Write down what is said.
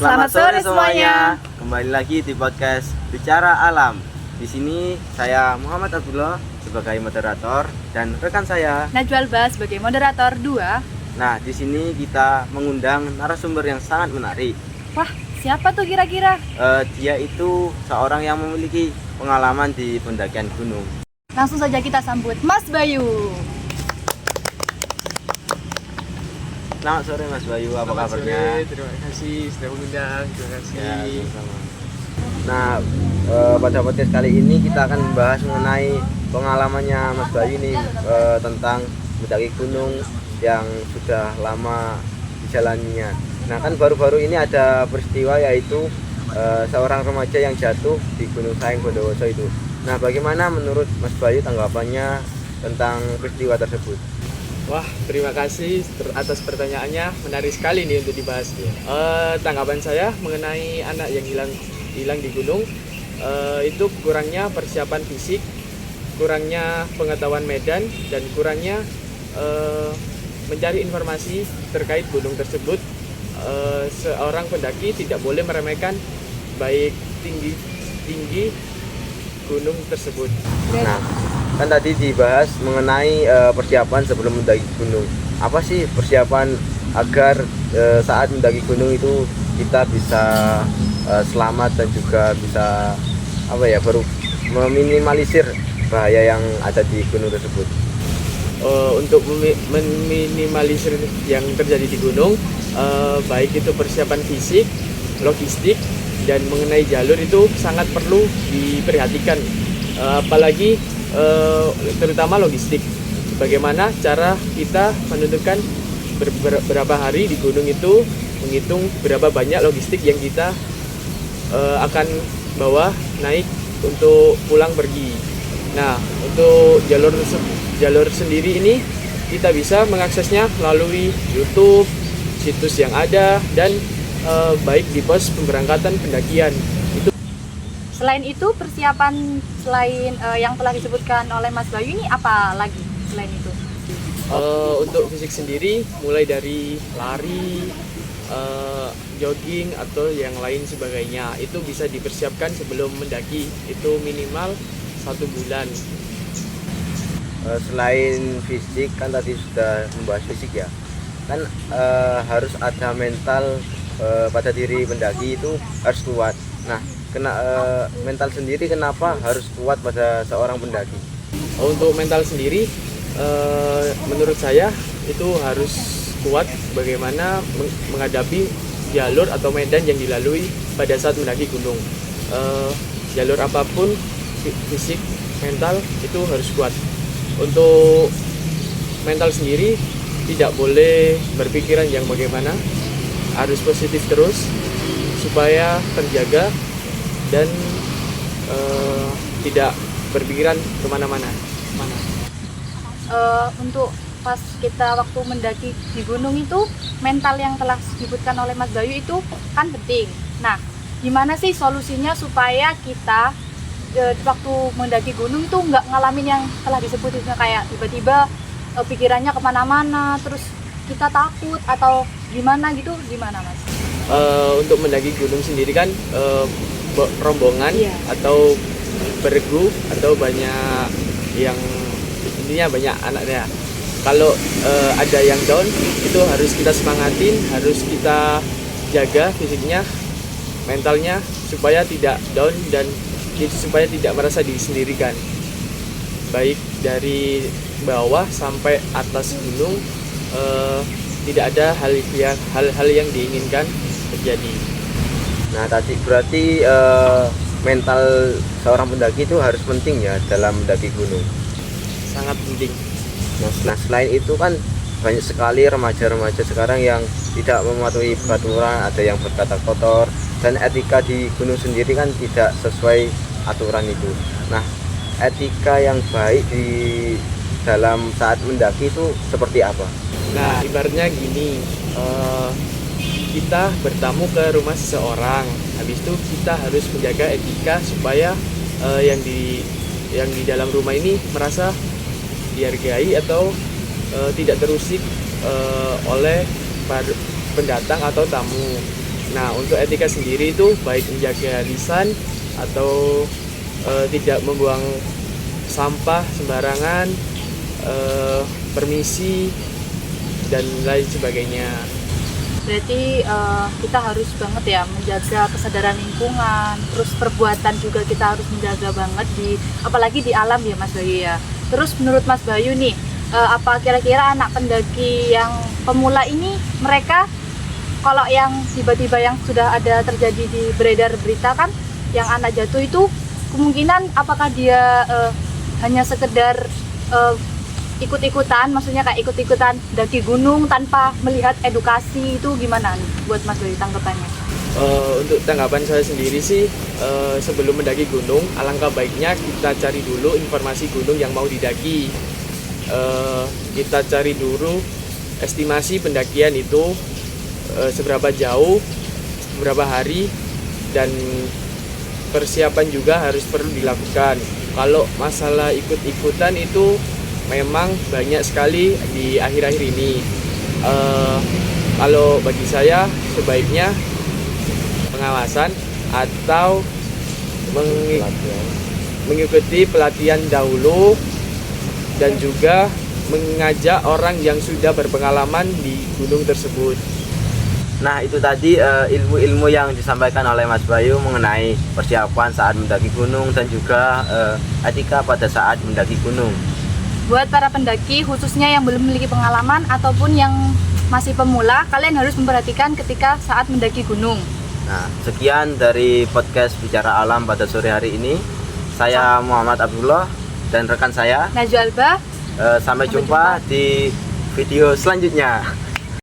Selamat sore semuanya. Kembali lagi di podcast Bicara Alam. Di sini saya Muhammad Abdullah sebagai moderator dan rekan saya Najwa Alba sebagai moderator 2. Nah, di sini kita mengundang narasumber yang sangat menarik. Wah, siapa tuh kira-kira? Dia itu seorang yang memiliki pengalaman di pendakian gunung. Langsung saja kita sambut Mas Bayu. Selamat sore Mas Bayu, apa Selamat kabarnya? sore, terima kasih sudah mengundang. Terima kasih. Ya, sama-sama. Nah, pada podcast kali ini kita akan membahas mengenai pengalamannya Mas Bayu nih tentang mendaki gunung yang sudah lama dijalaninya. Nah, kan baru-baru ini ada peristiwa yaitu seorang remaja yang jatuh di Gunung Saeng Bondowoso itu. Nah, bagaimana menurut Mas Bayu tanggapannya tentang peristiwa tersebut? Wah, terima kasih atas pertanyaannya. Menarik sekali nih untuk dibahas. Tanggapan saya mengenai anak yang hilang di gunung, itu kurangnya persiapan fisik, kurangnya pengetahuan medan, dan kurangnya mencari informasi terkait gunung tersebut. Seorang pendaki tidak boleh meremehkan baik tinggi gunung tersebut. Nah, kan tadi dibahas mengenai persiapan sebelum mendaki gunung. Apa sih persiapan agar saat mendaki gunung itu kita bisa selamat dan juga bisa baru meminimalisir bahaya yang ada di gunung tersebut? Untuk meminimalisir yang terjadi di gunung, baik itu persiapan fisik, logistik, dan mengenai jalur itu sangat perlu diperhatikan, apalagi terutama logistik. Bagaimana cara kita menentukan berapa hari di gunung itu, menghitung berapa banyak logistik yang kita akan bawa naik untuk pulang pergi. Nah, untuk jalur sendiri ini kita bisa mengaksesnya melalui YouTube, situs yang ada, dan baik di pos pemberangkatan pendakian. Selain itu, persiapan selain yang telah disebutkan oleh Mas Bayu ini apa lagi selain itu? Untuk fisik sendiri, mulai dari lari, jogging, atau yang lain sebagainya, itu bisa dipersiapkan sebelum mendaki, itu minimal 1 bulan. Selain fisik, kan tadi sudah membahas fisik ya, kan harus ada mental pada diri pendaki itu harus kuat. Nah, mental sendiri kenapa harus kuat pada seorang pendaki? Untuk mental sendiri, menurut saya itu harus kuat bagaimana menghadapi jalur atau medan yang dilalui pada saat mendaki gunung. Jalur apapun, fisik, mental itu harus kuat. Untuk mental sendiri tidak boleh berpikiran yang bagaimana, harus positif terus supaya terjaga dan tidak berpikiran kemana-mana. Untuk pas kita waktu mendaki di gunung itu, mental yang telah disebutkan oleh Mas Bayu itu kan penting. Nah, gimana sih solusinya supaya kita waktu mendaki gunung itu nggak ngalamin yang telah disebut itu, kayak tiba-tiba pikirannya kemana-mana, terus kita takut atau gimana gitu, gimana Mas? Untuk mendaki gunung sendiri kan rombongan, Iya. atau bergrup, atau banyak yang intinya banyak anaknya. Kalau ada yang down, itu harus kita semangatin, harus kita jaga fisiknya, mentalnya, supaya tidak down dan supaya tidak merasa disendirikan. Baik dari bawah sampai atas gunung, tidak ada hal-hal yang diinginkan terjadi. Nah, Tadi berarti mental seorang pendaki itu harus penting ya dalam mendaki gunung. sangat penting. Nah, selain itu kan banyak sekali remaja-remaja sekarang yang tidak mematuhi peraturan, ada yang berkata kotor, dan etika di gunung sendiri kan tidak sesuai aturan itu. Nah, etika yang baik di dalam saat mendaki itu seperti apa? Nah, ibaratnya gini, kita bertamu ke rumah seseorang, habis itu kita harus menjaga etika supaya yang di dalam rumah ini merasa dihargai atau tidak terusik oleh pendatang atau tamu. Nah, untuk etika sendiri itu baik menjaga lisan atau tidak membuang sampah sembarangan, permisi dan lain sebagainya. Berarti kita harus banget ya menjaga kesadaran lingkungan, terus perbuatan juga kita harus menjaga banget apalagi di alam ya Mas Bayu ya. Terus menurut Mas Bayu nih, apa kira-kira anak pendaki yang pemula ini mereka kalau yang tiba-tiba yang sudah ada terjadi di beredar berita kan yang anak jatuh itu kemungkinan apakah dia hanya sekedar ikut-ikutan, maksudnya kayak ikut-ikutan daki gunung tanpa melihat edukasi, itu gimana nih buat Mas Bayu tanggapannya? Untuk tanggapan saya sendiri sih, sebelum mendaki gunung, alangkah baiknya kita cari dulu informasi gunung yang mau didaki. Kita cari dulu estimasi pendakian itu seberapa jauh, beberapa hari, dan persiapan juga harus perlu dilakukan. Kalau masalah ikut-ikutan itu memang banyak sekali di akhir-akhir ini. Kalau bagi saya sebaiknya pengawasan atau mengikuti pelatihan dahulu dan juga mengajak orang yang sudah berpengalaman di gunung tersebut. Nah, itu tadi ilmu-ilmu yang disampaikan oleh Mas Bayu mengenai persiapan saat mendaki gunung dan juga etika pada saat mendaki gunung. Buat para pendaki khususnya yang belum memiliki pengalaman ataupun yang masih pemula, kalian harus memperhatikan ketika saat mendaki gunung. Nah, sekian dari podcast Bicara Alam pada sore hari ini. Saya Muhammad Abdullah dan rekan saya Najwa Alba. sampai jumpa di video selanjutnya.